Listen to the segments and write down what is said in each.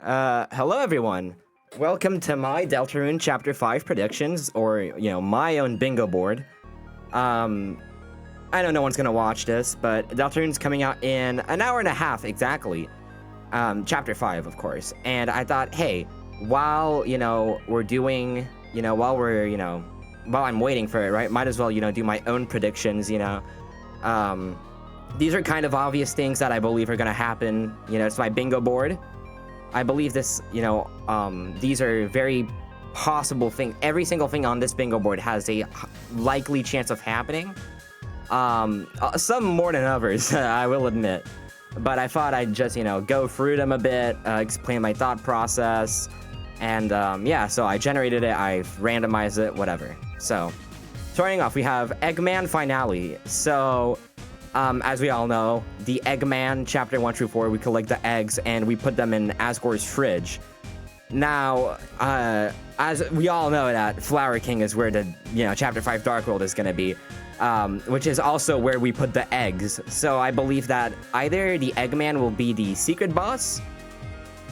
Hello everyone. Welcome to my Deltarune Chapter 5 predictions, or, my own bingo board. I know no one's gonna watch this, but Deltarune's coming out in an hour and a half exactly. Chapter 5, of course. And I thought, hey, while, we're doing, while I'm waiting for it, right, might as well, do my own predictions, These are kind of obvious things that I believe are gonna happen. It's my bingo board. I believe this, these are very possible things. Every single thing on this bingo board has a likely chance of happening. Some more than others, I will admit. But I thought I'd just, go through them a bit, explain my thought process. And, yeah, so I generated it, I randomized it, whatever. So, starting off, we have Eggman Finale. So, as we all know, the Eggman, Chapter 1 through 4, we collect the eggs and we put them in Asgore's fridge. Now, as we all know that Flower King is where the, Chapter 5 Dark World is gonna be, which is also where we put the eggs. So I believe that either the Eggman will be the secret boss,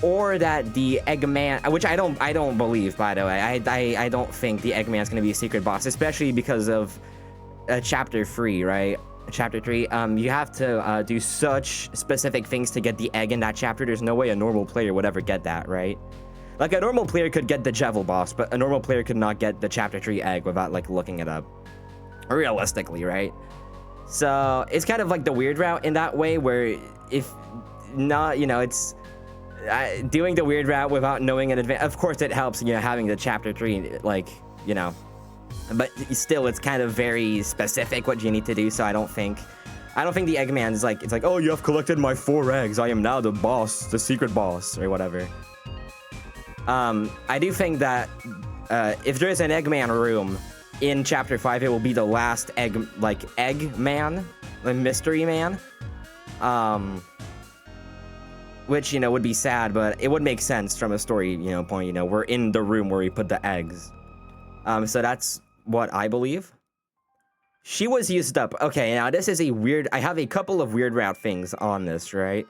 or that the Eggman, which I don't believe, by the way. I don't think the Eggman's gonna be a secret boss, especially because of Chapter 3, right? Chapter 3, you have to do such specific things to get the egg in that chapter. There's no way a normal player would ever get that, right? Like, a normal player could get the Jevil boss, but a normal player could not get the Chapter 3 egg without, like, looking it up. Realistically, right? So, it's kind of like the weird route in that way, where if not, it's doing the weird route without knowing in advance. Of course, it helps, having the Chapter 3, like, but still, it's kind of very specific what you need to do, so I don't think the Eggman is like, it's like, oh, you have collected my 4 eggs, I am now the boss, the secret boss, or whatever. I do think that, if there is an Eggman room in Chapter 5, it will be the last Eggman, the Mystery Man. Which, would be sad, but it would make sense from a story, point, we're in the room where we put the eggs. So that's what I believe. She was used up. Okay, now this is a weird... I have a couple of weird route things on this, right?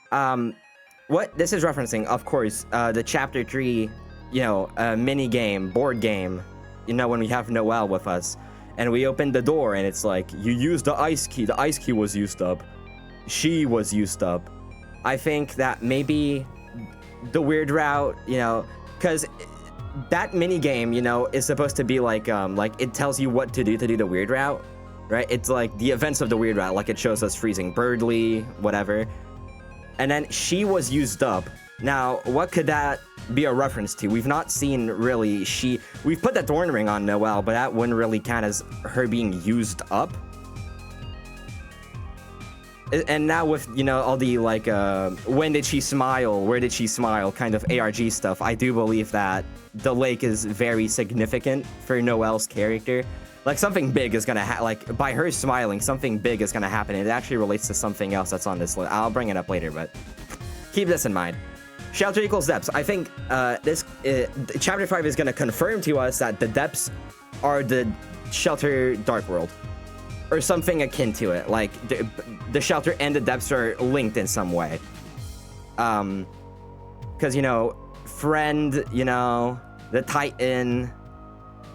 What this is referencing, of course, the Chapter 3, mini game, board game, when we have Noelle with us. And we open the door, and it's like, you used the ice key was used up. She was used up. I think that maybe the weird route, because... that mini game, is supposed to be like it tells you what to do the weird route, right? It's like the events of the weird route, like it shows us freezing Birdly, whatever. And then she was used up. Now, what could that be a reference to? We've not seen really we've put the Thorn Ring on Noelle, but that wouldn't really count as her being used up. And now with, all the, like, when did she smile, where did she smile kind of ARG stuff, I do believe that the lake is very significant for Noelle's character. Like, something big is gonna like, by her smiling, something big is gonna happen. It actually relates to something else that's on this list. I'll bring it up later, but keep this in mind. Shelter equals depths. I think, Chapter 5 is gonna confirm to us that the depths are the Shelter Dark World. Or something akin to it, like the shelter and the depths are linked in some way. Because Friend, the Titan,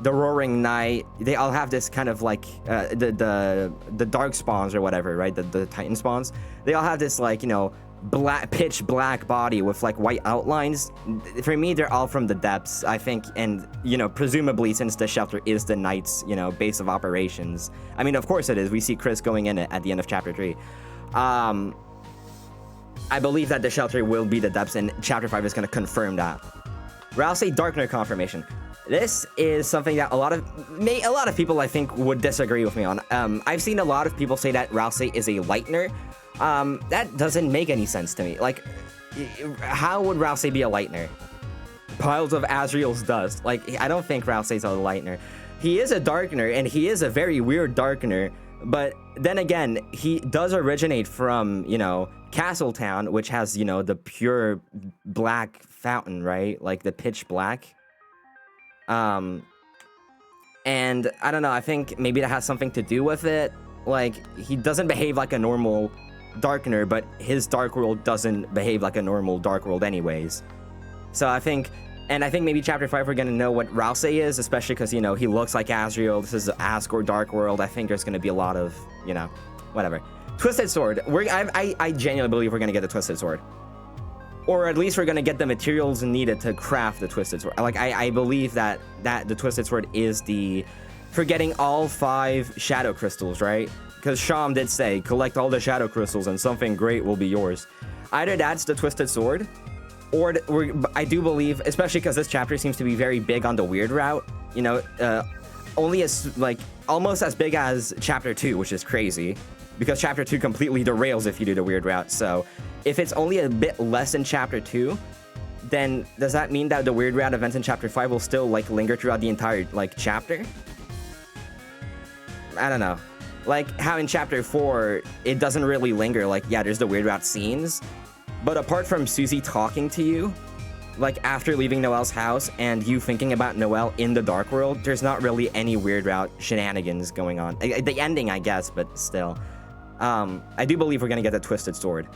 the Roaring Knight, they all have this kind of like the dark spawns or whatever, right? The Titan spawns. They all have this like pitch black body with like white outlines. For me, they're all from the depths, I think, and presumably since the shelter is the Knight's base of operations. I mean, of course it is. We see Chris going in it at the end of Chapter 3. I believe that the shelter will be the depths, and Chapter 5 is going to confirm that. Rousey Darkner confirmation. This is something that a lot of people I think would disagree with me on. I've seen a lot of people say that Rousey is a lightener. That doesn't make any sense to me. Like, how would Rousey be a lightener? Piles of Azrael's dust. Like, I don't think Rousey's a lightener. He is a darkener, and he is a very weird darkener, but then again, he does originate from, Castletown, which has, the pure black fountain, right? Like, the pitch black. And, I don't know, I think maybe that has something to do with it. Like, he doesn't behave like a normal Darkener, but his Dark World doesn't behave like a normal Dark World anyways. So I think maybe chapter 5 we're gonna know what Rouse is, especially because, you know, he looks like Asriel. This is Asgore Dark World. I think there's gonna be a lot of, you know, whatever. Twisted Sword. I genuinely believe we're gonna get the Twisted Sword. Or at least we're gonna get the materials needed to craft the Twisted Sword. Like, I believe that the Twisted Sword is for getting all 5 Shadow Crystals, right? Because Sham did say, collect all the Shadow Crystals and something great will be yours. Either that's the Twisted Sword, or I do believe, especially because this chapter seems to be very big on the weird route, you know, only as, like, almost as big as chapter 2, which is crazy, because chapter 2 completely derails if you do the weird route. So if it's only a bit less in chapter 2, then does that mean that the weird route events in chapter 5 will still, like, linger throughout the entire, like, chapter? I don't know. Like how in chapter 4, it doesn't really linger. Like, yeah, there's the weird route scenes, but apart from Susie talking to you, like after leaving Noelle's house and you thinking about Noelle in the Dark World, there's not really any weird route shenanigans going on. The ending, I guess, but still. I do believe we're gonna get the Twisted Sword.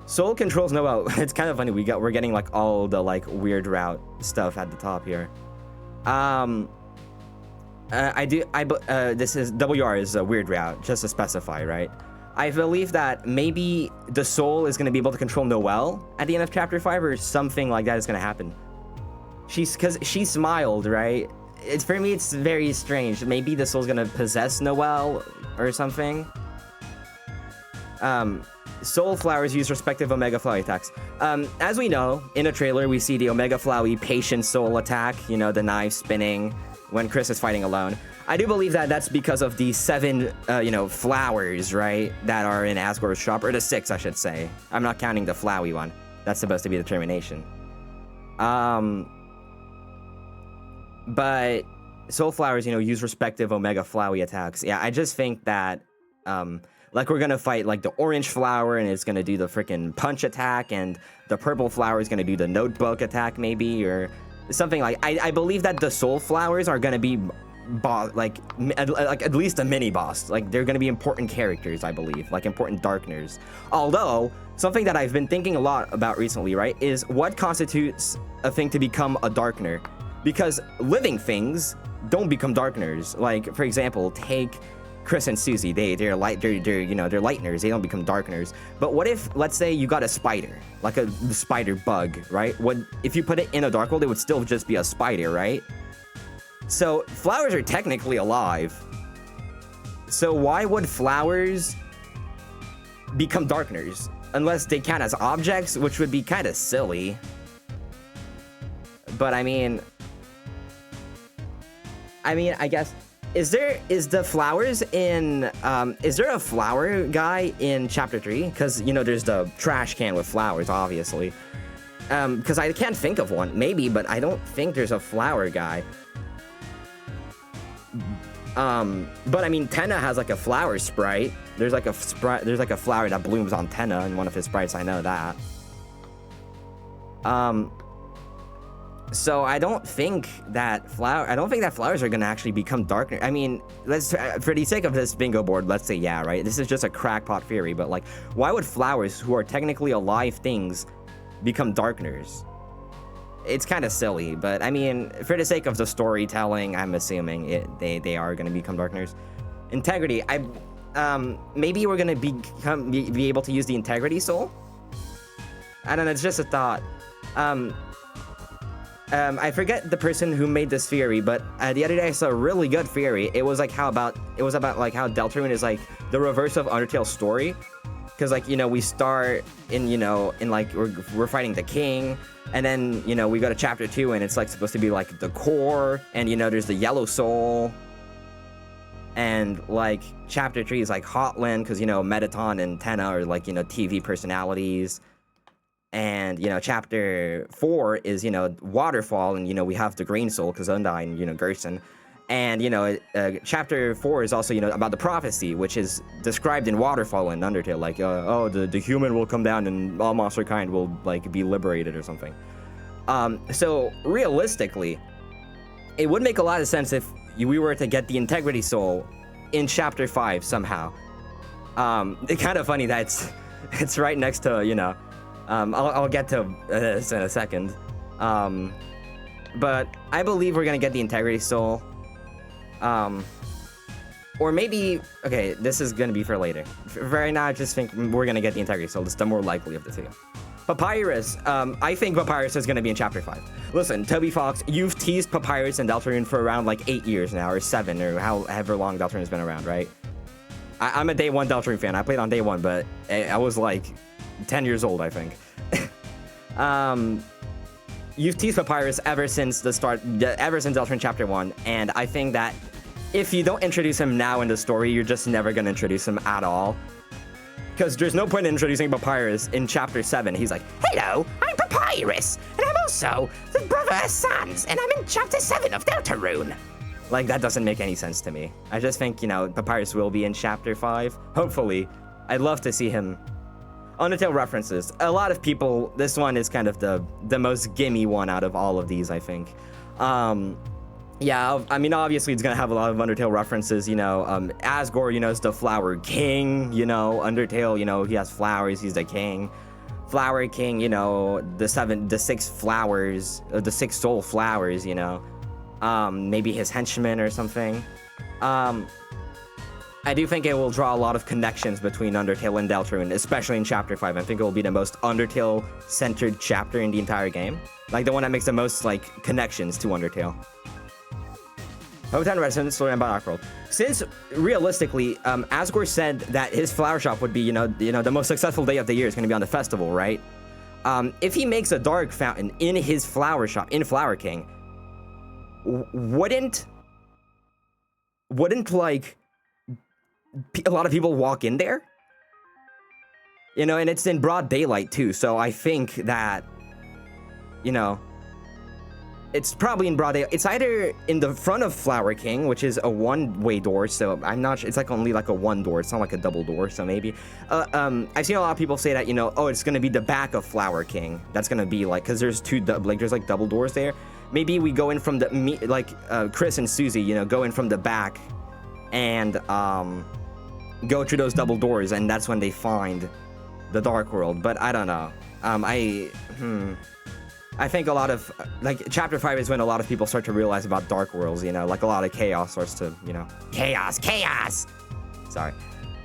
Soul controls Noelle. It's kind of funny. We're getting like all the like weird route stuff at the top here. This is WR is a weird route, just to specify, right? I believe that maybe the soul is going to be able to control Noelle at the end of chapter 5, or something like that is going to happen. Because she smiled, right? For me, it's very strange. Maybe the soul's going to possess Noelle or something. Soul flowers use respective Omega Flowey attacks. As we know, in a trailer, we see the Omega Flowey Patient Soul attack, you know, the knife spinning when Chris is fighting alone. I do believe that that's because of the 7, you know, flowers, right, that are in Asgore's shop, or the 6, I should say. I'm not counting the Flowey one. That's supposed to be determination. But soul flowers, you know, use respective Omega Flowey attacks. Yeah, I just think that, like, we're gonna fight, like, the orange flower, and it's gonna do the freaking punch attack, and the purple flower is gonna do the notebook attack, maybe, or something like... I believe that the soul flowers are gonna be like at least a mini boss. Like, they're gonna be important characters, I believe, like important darkeners. Although something that I've been thinking a lot about recently, right, is what constitutes a thing to become a darkener, because living things don't become darkeners. Like, for example, take Chris and Susie. They're you know, they're lighteners. They don't become darkeners. But what if, let's say, you got a spider, like a spider bug, right? If you put it in a dark world, it would still just be a spider, right? So flowers are technically alive. So why would flowers become darkeners? Unless they count as objects, which would be kind of silly. But I mean, I guess, is the flowers in, is there a flower guy in chapter 3? Because, you know, there's the trash can with flowers, obviously. Because I can't think of one. Maybe, but I don't think there's a flower guy. But I mean, Tenna has like a flower sprite. There's like a flower that blooms on Tenna in one of his sprites. I know that. So I don't think that flowers are gonna actually become darker. I mean, for the sake of this bingo board, let's say yeah, right? This is just a crackpot theory, but like, why would flowers, who are technically alive things, become darkeners? It's kind of silly, but I mean, for the sake of the storytelling, I'm assuming they are gonna become darkeners. Integrity, maybe we're gonna be able to use the integrity soul. I don't know. It's just a thought. I forget the person who made this theory, but the other day I saw a really good theory. It was about like how Deltarune is like the reverse of Undertale's story, because like, you know, we start in, you know, in like we're fighting the king, and then, you know, we go to chapter 2 and it's like supposed to be like the core, and, you know, there's the yellow soul, and like chapter 3 is like Hotland, because, you know, Mettaton and Tenna are like, you know, TV personalities. And, you know, chapter 4 is, you know, Waterfall, and, you know, we have the Green Soul, because Undyne, and, you know, Gerson. And, you know, chapter 4 is also, you know, about the prophecy, which is described in Waterfall and Undertale, like, oh, the human will come down and all monster kind will, like, be liberated or something. So, realistically, it would make a lot of sense if we were to get the Integrity Soul in chapter 5 somehow. It's kind of funny that it's right next to, you know, I'll get to this in a second. But I believe we're gonna get the Integrity Soul. Or maybe, okay, this is gonna be for later. For right now, I just think we're gonna get the Integrity Soul. It's the more likely of the two. Papyrus, I think Papyrus is gonna be in Chapter 5. Listen, Toby Fox, you've teased Papyrus and Deltarune for around like 8 years now, or 7, or however long Deltarune's been around, right? I'm a day 1 Deltarune fan. I played on day 1, but I was like 10 years old, I think. You've teased Papyrus ever since the start, ever since Deltarune Chapter 1, and I think that if you don't introduce him now in the story, you're just never gonna introduce him at all. Because there's no point in introducing Papyrus in Chapter 7. He's like, hello, I'm Papyrus, and I'm also the brother of Sans, and I'm in Chapter 7 of Deltarune. Like, that doesn't make any sense to me. I just think, you know, Papyrus will be in Chapter 5. Hopefully. I'd love to see him. Undertale references. A lot of people, this one is kind of the most gimme one out of all of these, I think. Yeah, I mean, obviously it's gonna have a lot of Undertale references, you know. Asgore, you know, is the Flower King, you know. Undertale, you know, he has flowers, he's the king. Flower King, you know, the 6 flowers, the 6 soul flowers, you know. Maybe his henchman or something. I do think it will draw a lot of connections between Undertale and Deltarune, especially in Chapter 5. I think it will be the most Undertale-centered chapter in the entire game. Like, the one that makes the most, like, connections to Undertale. Hotel Residence, story about Dark World. Since, realistically, Asgore said that his flower shop would be, you know, the most successful day of the year is going to be on the festival, right? If he makes a dark fountain in his flower shop, in Flower King, wouldn't like a lot of people walk in there, you know, and it's in broad daylight too, so I think that, you know, it's probably in broad daylight. It's either in the front of Flower King, which is a one-way door, so I'm not sure. It's like only like a one door, it's not like a double door, so maybe I've seen a lot of people say that, you know, oh, it's gonna be the back of Flower King. That's gonna be like, because there's there's like double doors there. Maybe we go in from the Chris and Susie, you know, go in from the back and go through those double doors, and that's when they find the Dark World. But I don't know. I think a lot of, like, Chapter 5 is when a lot of people start to realize about Dark Worlds, you know, like a lot of chaos starts to, you know, chaos! Sorry.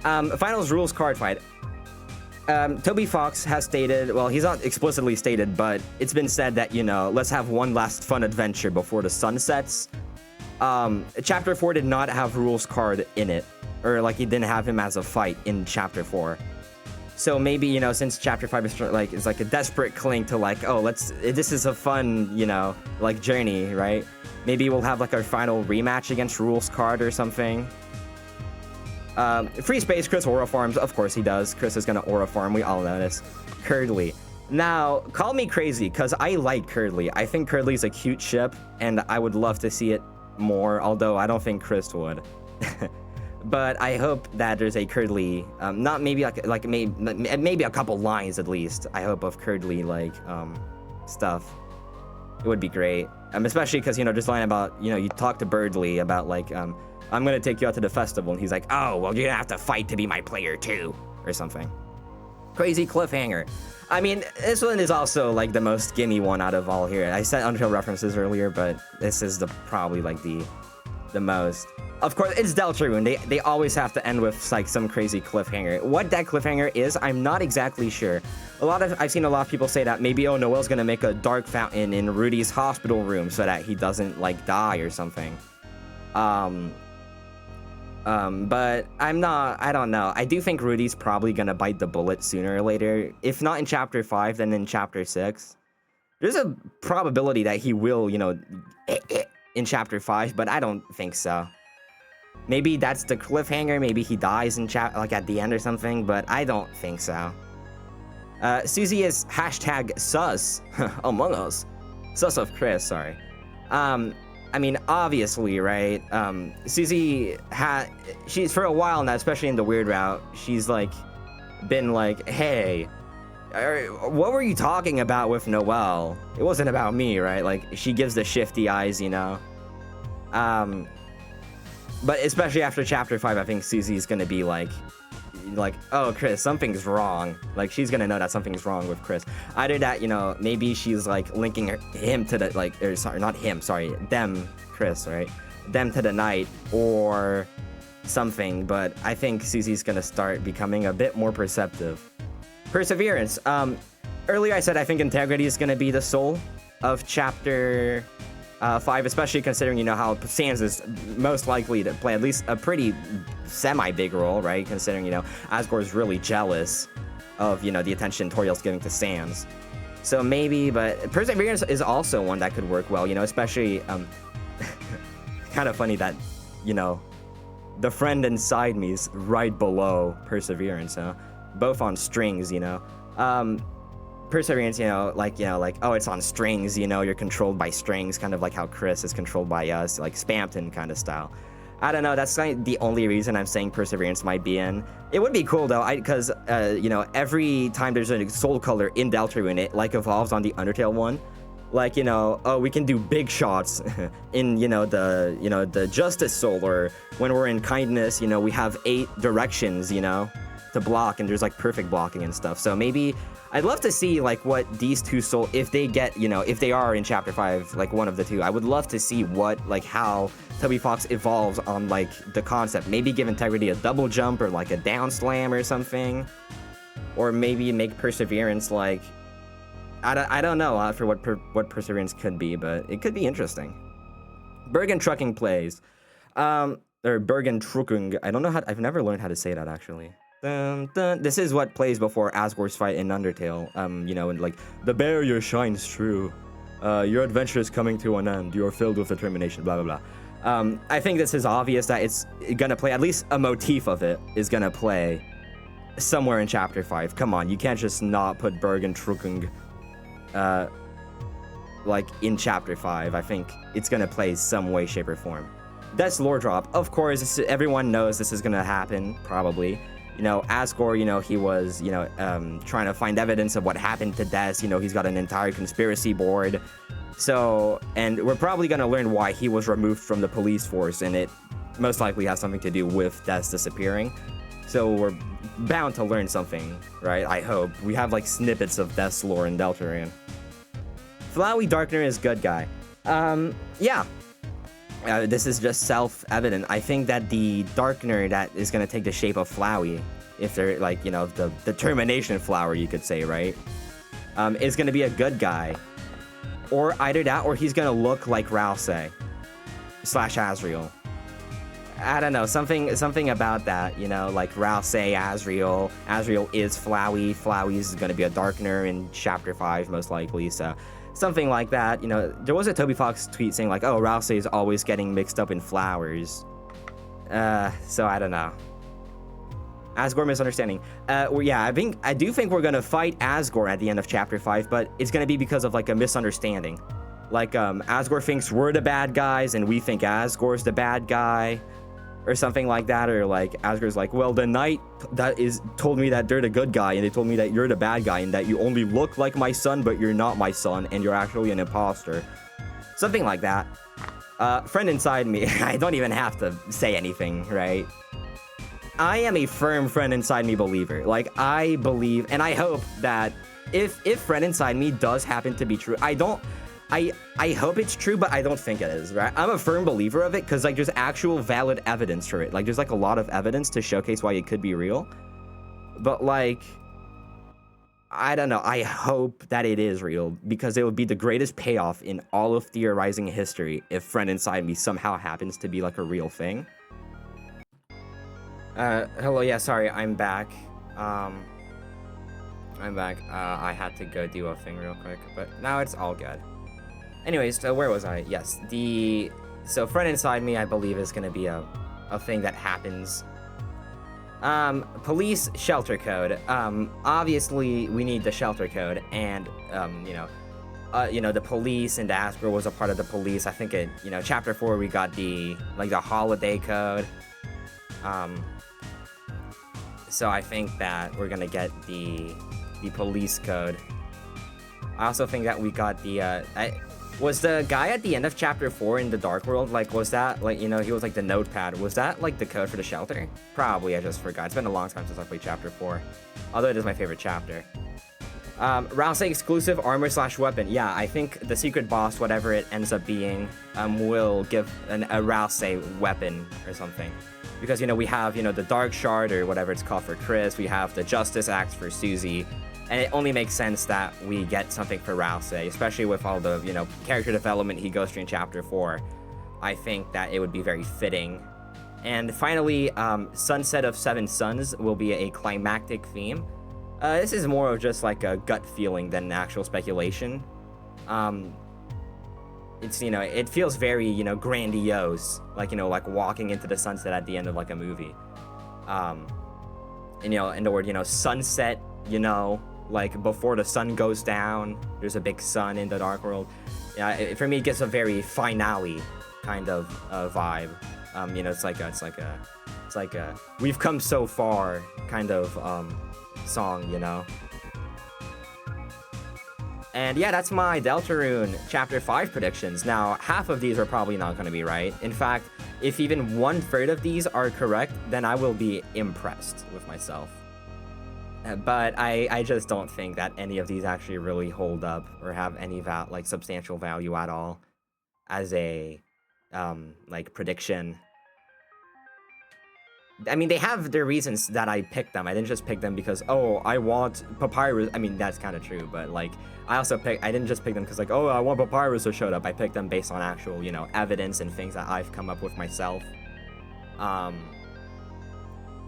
Finals rules card fight. Toby Fox has stated, well, he's not explicitly stated, but it's been said that, you know, let's have one last fun adventure before the sun sets. Chapter 4 did not have rules card in it, or like he didn't have him as a fight in Chapter 4. So maybe, you know, since Chapter 5 is like, it's like a desperate cling to like, oh, this is a fun, you know, like journey, right? Maybe we'll have like our final rematch against rules card or something. Free space, Chris aura farms. Of course he does. Chris is gonna aura farm. We all know this. Curdly. Now, call me crazy, because I like Curdly. I think Curdly's a cute ship, and I would love to see it more, although I don't think Chris would. But I hope that there's a Curdly, not maybe maybe a couple lines at least. I hope of Curdly like stuff. It would be great, especially because, you know, just line about, you know, you talk to Birdly about like I'm gonna take you out to the festival, and he's like, oh, well, you're gonna have to fight to be my player too, or something. Crazy cliffhanger. I mean, this one is also like the most gimme one out of all here. I said Undertale references earlier, but this is probably like the most. Of course, it's Deltarune. They always have to end with like some crazy cliffhanger. What that cliffhanger is, I'm not exactly sure. I've seen a lot of people say that maybe, oh, Noel's gonna make a dark fountain in Rudy's hospital room so that he doesn't like die or something. But I don't know. I do think Rudy's probably gonna bite the bullet sooner or later. If not in Chapter 5, then in Chapter 6. There's a probability that he will, you know, in Chapter 5, but I don't think so. Maybe that's the cliffhanger, maybe he dies in like at the end or something, but I don't think so. Susie is #sus Among Us. Sus of Chris, sorry. I mean, obviously, right? Susie she's for a while now, especially in the weird route, she's like been like, hey, what were you talking about with Noel? It wasn't about me, right? Like, she gives the shifty eyes, you know. But especially after Chapter 5, I think Susie's gonna be like, like, oh, Chris, something's wrong. Like, she's gonna know that something's wrong with Chris. Either that, you know, maybe she's like linking him to the, like, or sorry, not him, sorry, them, Chris, right? Them to the knight, or something. But I think Susie's gonna start becoming a bit more perceptive. Perseverance. Earlier I said I think integrity is gonna be the soul of chapter 5, especially considering, you know, how Sans is most likely to play at least a pretty semi-big role, right? Considering, you know, Asgore is really jealous of, you know, the attention Toriel's giving to Sans. So maybe, but Perseverance is also one that could work well, you know, especially, kind of funny that, you know, the friend inside me is right below Perseverance, huh? Both on strings, you know. Perseverance, you know, like, oh, it's on strings, you know, you're controlled by strings, kind of like how Chris is controlled by us, like Spamton kind of style. I don't know, that's like the only reason I'm saying Perseverance might be in. It would be cool though, because, you know, every time there's a soul color in Deltarune, it like evolves on the Undertale one. Like, you know, oh, we can do big shots in, you know, the Justice Soul, or when we're in Kindness, you know, we have 8 directions, you know, to block, and there's like perfect blocking and stuff. So maybe I'd love to see like what these two soul, if they get, you know, if they are in chapter 5, like one of the two, I would love to see what, like how Toby Fox evolves on like the concept. Maybe give Integrity a double jump or like a down slam or something, or maybe make Perseverance like, I don't know for what Perseverance could be, but it could be interesting. Bergen Trucking plays, or Bergen Trucking. I don't know how. I've never learned how to say that actually. Dun, dun. This is what plays before Asgore's fight in Undertale. You know, and like the barrier shines true. Your adventure is coming to an end. You are filled with determination. Blah blah blah. I think this is obvious that it's gonna play. At least a motif of it is gonna play somewhere in chapter 5. Come on, you can't just not put Bergen Trucking like in chapter 5. I think it's gonna play some way, shape, or form. That's lore drop. Of course, everyone knows this is gonna happen, probably. You know, Asgore, you know, he was, you know, trying to find evidence of what happened to Des. You know, he's got an entire conspiracy board. So, and we're probably gonna learn why he was removed from the police force, and it most likely has something to do with Des disappearing. So we're bound to learn something, right? I hope. We have like snippets of Death's lore in Deltarune. Flowey Darkner is good guy. Yeah. This is just self-evident. I think that the Darkner that is gonna take the shape of Flowey, if they're like, you know, the determination flower, you could say, right? Is gonna be a good guy. Or either that, or he's gonna look like Rousey / Asriel. I don't know, something about that, you know, like Rousey, Asriel. Asriel is Flowey. Flowey is gonna be a Darkner in chapter 5, most likely, so something like that. You know, there was a Toby Fox tweet saying like, oh, Rousey is always getting mixed up in flowers. So I don't know. Asgore misunderstanding. Well, yeah, I do think we're gonna fight Asgore at the end of chapter 5, but it's gonna be because of like a misunderstanding. Like, Asgore thinks we're the bad guys and we think Asgore's the bad guy, or something like that. Or like Asgore's like, well, the knight that is told me that they're the good guy, and they told me that you're the bad guy, and that you only look like my son, but you're not my son, and you're actually an imposter. Something like that. Friend inside me, I don't even have to say anything, right? I am a firm friend inside me believer. Like, I believe, and I hope that if friend inside me does happen to be true, I hope it's true, but I don't think it is, right? I'm a firm believer of it because, like, there's actual valid evidence for it. Like, there's, like, a lot of evidence to showcase why it could be real. But, like, I don't know. I hope that it is real because it would be the greatest payoff in all of theorizing history if friend inside me somehow happens to be, like, a real thing. Hello, yeah, sorry, I'm back. I'm back. I had to go do a thing real quick, but now it's all good. Anyways, so where was I? Yes, so friend inside me, I believe, is gonna be a thing that happens. Police shelter code. Obviously we need the shelter code, and you know, the police, and Asgore was a part of the police. I think it, you know, chapter 4 we got the holiday code. So I think that we're gonna get the police code. I also think that we got the, was the guy at the end of chapter 4 in the Dark World, like, was that, like, you know, he was like the notepad, was that like the code for the shelter? Probably, I just forgot. It's been a long time since I played chapter 4, although it is my favorite chapter. Rousey exclusive armor / weapon. Yeah, I think the secret boss, whatever it ends up being, will give a Rousey weapon or something. Because, you know, we have, you know, the Dark Shard or whatever it's called for Chris, we have the Justice Axe for Susie, and it only makes sense that we get something for Rousey, especially with all the, you know, character development he goes through in chapter 4. I think that it would be very fitting. And finally, Sunset of Seven Suns will be a climactic theme. This is more of just like a gut feeling than actual speculation. It's, you know, it feels very, you know, grandiose, like, you know, like walking into the sunset at the end of like a movie. And, you know, in the word, you know, sunset, you know, like before the sun goes down, there's a big sun in the Dark World. Yeah, for me, it gives a very finale kind of vibe. You know, it's like a we've come so far kind of song, you know. And yeah, that's my Deltarune Chapter 5 predictions. Now, half of these are probably not going to be right. In fact, if even 1/3 of these are correct, then I will be impressed with myself. But I just don't think that any of these actually really hold up or have any like substantial value at all as a like prediction. I mean, they have their reasons that I picked them. I didn't just pick them because, oh, I want Papyrus. I mean, that's kind of true, but like, I didn't just pick them because like, oh, I want Papyrus to show up. I picked them based on actual, you know, evidence and things that I've come up with myself.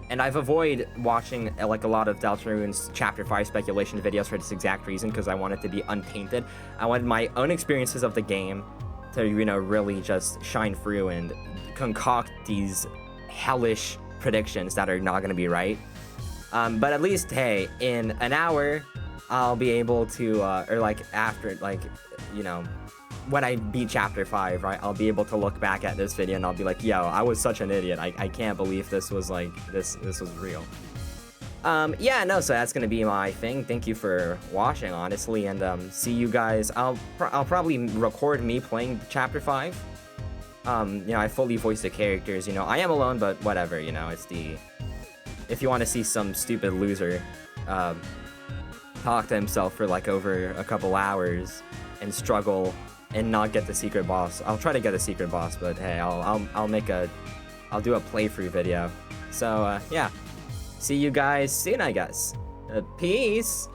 And I've avoided watching like a lot of Deltarune's Chapter 5 speculation videos for this exact reason, because I want it to be untainted. I wanted my own experiences of the game to, you know, really just shine through and concoct these hellish predictions that are not going to be right. But at least, hey, in an hour, I'll be able to, or like after, like, you know, when I beat Chapter 5, right, I'll be able to look back at this video and I'll be like, yo, I was such an idiot. I can't believe this was like, this was real. Yeah, no, so that's gonna be my thing. Thank you for watching, honestly, and see you guys. I'll probably record me playing Chapter 5. You know, I fully voice the characters, you know, I am alone, but whatever, you know, it's the, if you want to see some stupid loser, talk to himself for like over a couple hours and struggle and not get the secret boss. I'll try to get the secret boss, but hey, I'll do a playthrough video. So, yeah, see you guys soon, I guess. Peace!